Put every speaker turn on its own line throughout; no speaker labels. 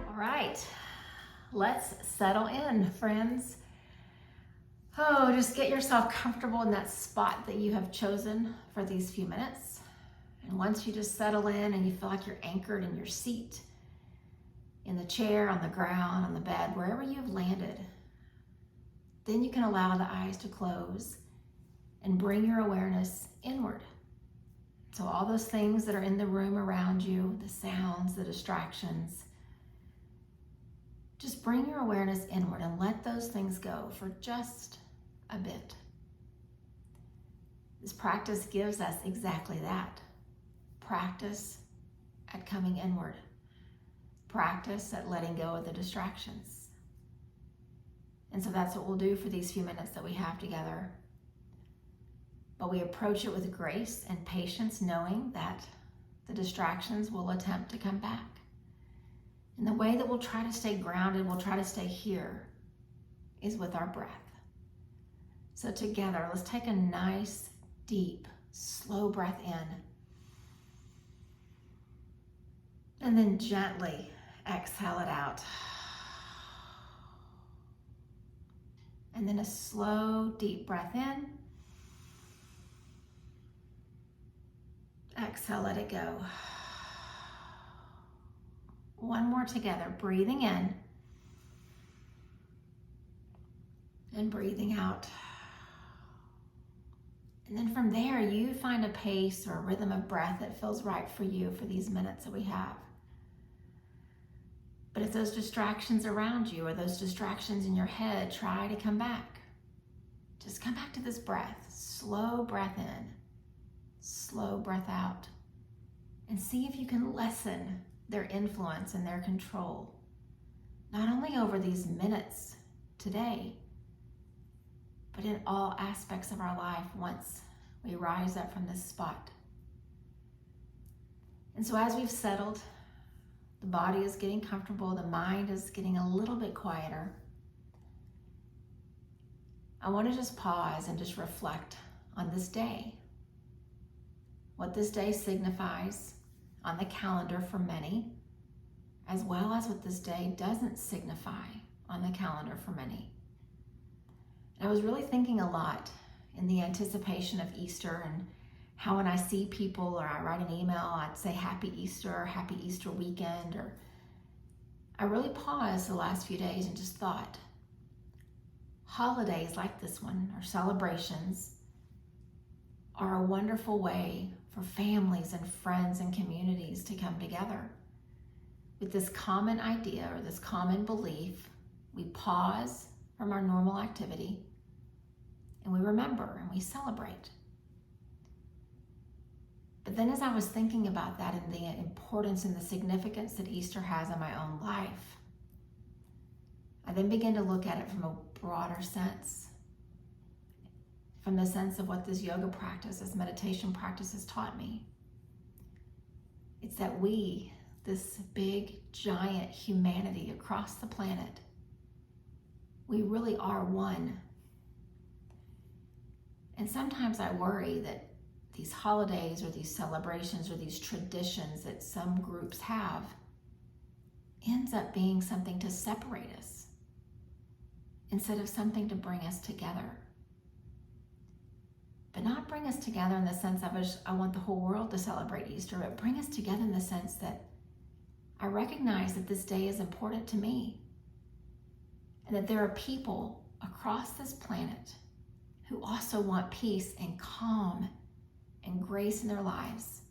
All right, let's settle in, friends. Oh, just get yourself comfortable in that spot that you have chosen for these few minutes. And once you just settle in and you feel like you're anchored in your seat, in the chair, on the ground, on the bed, wherever you've landed, then you can allow the eyes to close and bring your awareness inward. So all those things that are in the room around you, the sounds, the distractions, just bring your awareness inward and let those things go for just a bit. This practice gives us exactly that. Practice at coming inward. Practice at letting go of the distractions. And so that's what we'll do for these few minutes that we have together. But we approach it with grace and patience, knowing that the distractions will attempt to come back. And the way that we'll try to stay grounded, we'll try to stay here, is with our breath. So together, let's take a nice, deep, slow breath in. And then gently exhale it out. And then a slow, deep breath in. Exhale, let it go. One more together, breathing in and breathing out. And then from there, you find a pace or a rhythm of breath that feels right for you for these minutes that we have. But if those distractions around you or those distractions in your head try to come back, just come back to this breath. Slow breath in, slow breath out, and see if you can lessen their influence and their control, not only over these minutes today, but in all aspects of our life once we rise up from this spot. And so as we've settled, the body is getting comfortable, the mind is getting a little bit quieter, I want to just pause and just reflect on this day. What this day signifies on the calendar for many, as well as what this day doesn't signify on the calendar for many. I was really thinking a lot in the anticipation of Easter and how when I see people or I write an email, I'd say Happy Easter or Happy Easter weekend, or I really paused the last few days and just thought, holidays like this one or celebrations are a wonderful way for families and friends and communities to come together. With this common idea or this common belief, we pause from our normal activity and we remember and we celebrate. But then as I was thinking about that and the importance and the significance that Easter has in my own life, I then began to look at it from a broader sense, from the sense of what this yoga practice, this meditation practice has taught me. It's that we, this big, giant humanity across the planet, we really are one. And sometimes I worry that these holidays or these celebrations or these traditions that some groups have ends up being something to separate us instead of something to bring us together. But not bring us together in the sense of I want the whole world to celebrate Easter, but bring us together in the sense that I recognize that this day is important to me and that there are people across this planet who also want peace and calm and grace in their lives,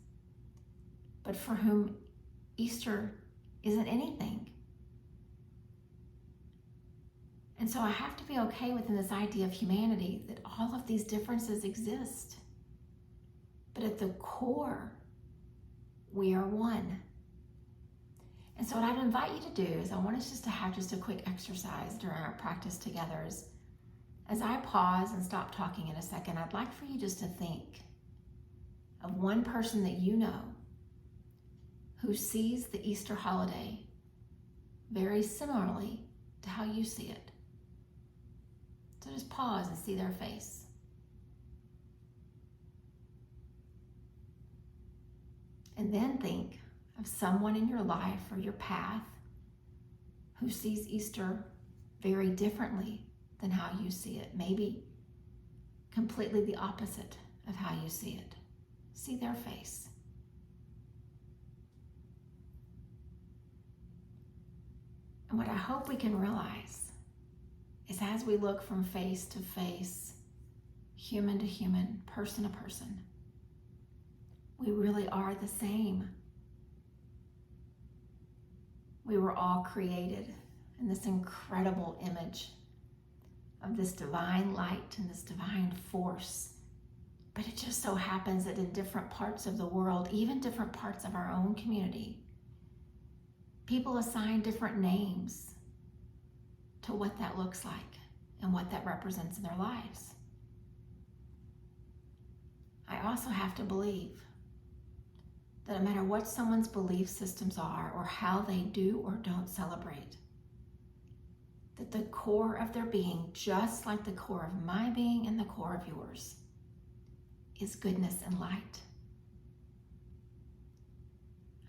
but for whom Easter isn't anything. And so I have to be okay within this idea of humanity that all of these differences exist. But at the core, we are one. And so what I'd invite you to do is I want us just to have just a quick exercise during our practice together. As I pause and stop talking in a second, I'd like for you just to think of one person that you know who sees the Easter holiday very similarly to how you see it. So just pause and see their face. And then think of someone in your life or your path who sees Easter very differently than how you see it. Maybe completely the opposite of how you see it. See their face. And what I hope we can realize is as we look from face to face, human to human, person to person, we really are the same. We were all created in this incredible image of this divine light and this divine force. But it just so happens that in different parts of the world, even different parts of our own community, people assign different names to what that looks like and what that represents in their lives. I also have to believe that no matter what someone's belief systems are or how they do or don't celebrate, that the core of their being, just like the core of my being and the core of yours, is goodness and light.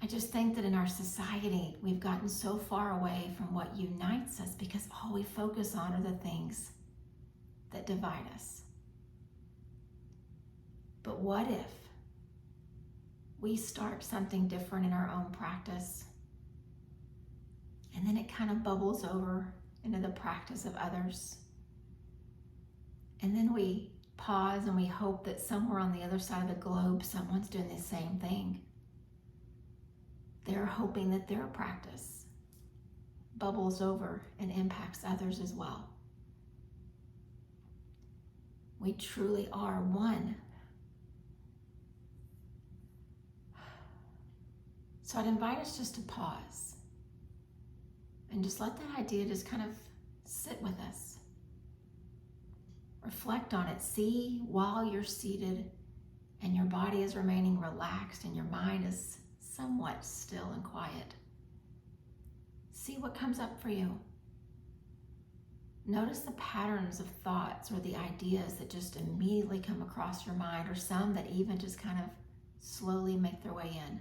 I just think that in our society, we've gotten so far away from what unites us because all we focus on are the things that divide us. But what if we start something different in our own practice, and then it kind of bubbles over into the practice of others, and then we pause and we hope that somewhere on the other side of the globe someone's doing the same thing. They're hoping that their practice bubbles over and impacts others as well. We truly are one. So I'd invite us just to pause and just let that idea just kind of sit with us. Reflect on it. See while you're seated and your body is remaining relaxed and your mind is somewhat still and quiet. See what comes up for you. Notice the patterns of thoughts or the ideas that just immediately come across your mind, or some that even just kind of slowly make their way in.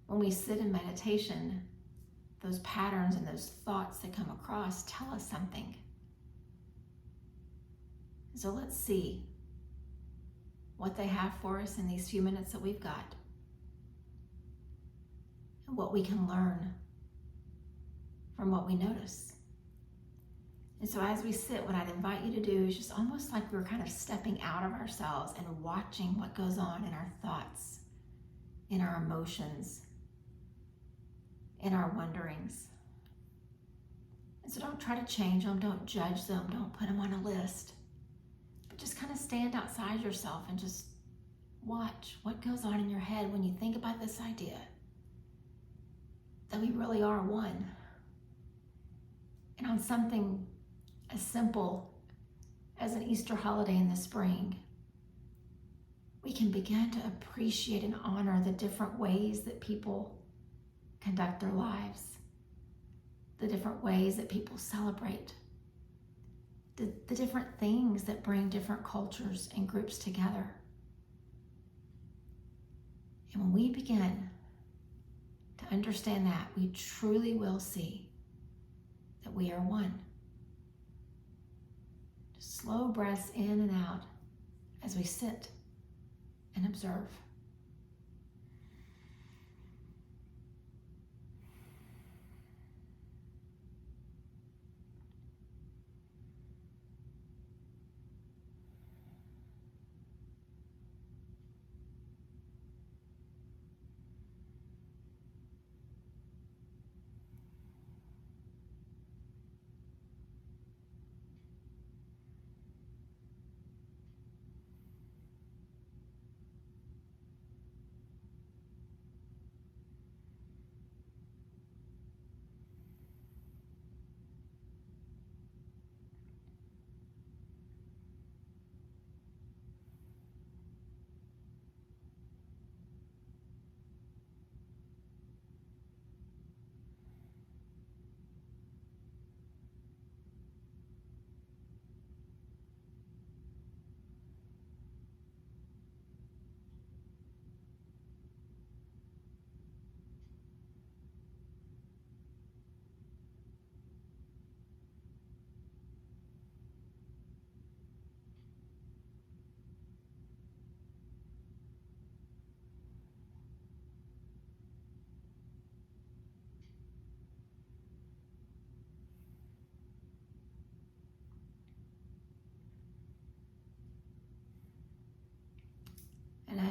When we sit in meditation, those patterns and those thoughts that come across tell us something. So let's see what they have for us in these few minutes that we've got, and what we can learn from what we notice. And so as we sit, what I'd invite you to do is just almost like we're kind of stepping out of ourselves and watching what goes on in our thoughts, in our emotions, in our wonderings. And so don't try to change them, don't judge them, don't put them on a list, but just kind of stand outside yourself and just watch what goes on in your head when you think about this idea that we really are one. And on something as simple as an Easter holiday in the spring, we can begin to appreciate and honor the different ways that people conduct their lives, the different ways that people celebrate, the different things that bring different cultures and groups together. And when we begin to understand that, we truly will see that we are one. Just slow breaths in and out as we sit and observe.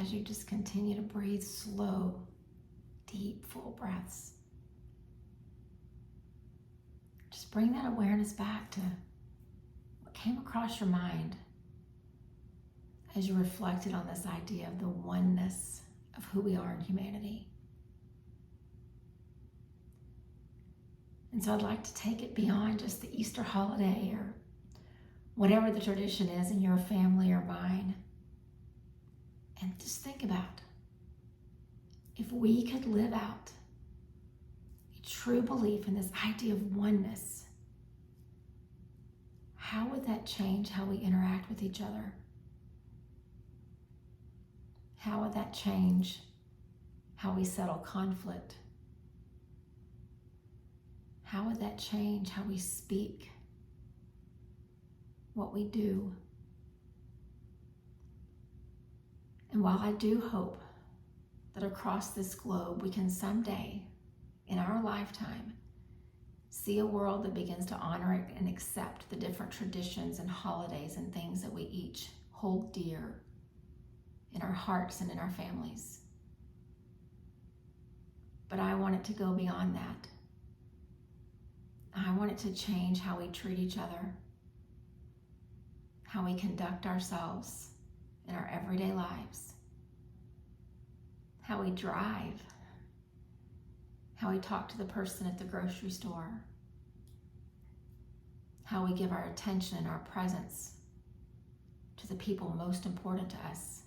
as you just continue to breathe slow, deep, full breaths. Just bring that awareness back to what came across your mind as you reflected on this idea of the oneness of who we are in humanity. And so I'd like to take it beyond just the Easter holiday or whatever the tradition is in your family or mine. And just think about if we could live out a true belief in this idea of oneness, how would that change how we interact with each other? How would that change how we settle conflict? How would that change how we speak, what we do? And while I do hope that across this globe we can someday, in our lifetime, see a world that begins to honor and accept the different traditions and holidays and things that we each hold dear in our hearts and in our families. But I want it to go beyond that. I want it to change how we treat each other, how we conduct ourselves in our everyday lives, how we drive, how we talk to the person at the grocery store, how we give our attention and our presence to the people most important to us.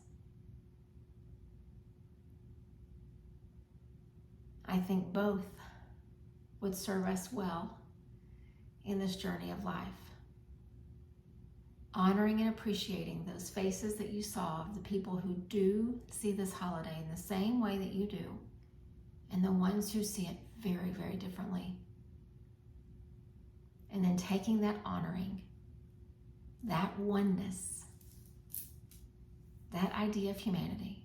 I think both would serve us well in this journey of life. Honoring and appreciating those faces that you saw of the people who do see this holiday in the same way that you do, and the ones who see it very, very differently. And then taking that honoring, that oneness, that idea of humanity,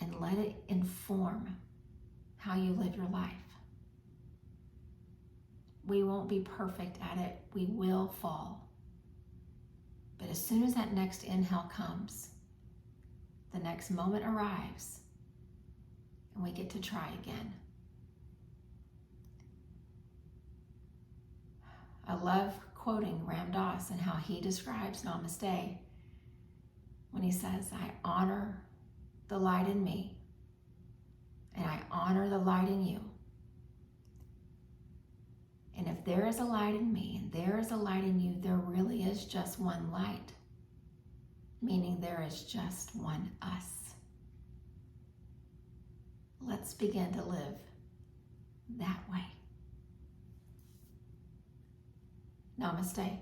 and let it inform how you live your life. We won't be perfect at it. We will fall. But as soon as that next inhale comes, the next moment arrives, and we get to try again. I love quoting Ram Dass and how he describes Namaste when he says, I honor the light in me, and I honor the light in you. And if there is a light in me and there is a light in you, there really is just one light, meaning there is just one us. Let's begin to live that way. Namaste.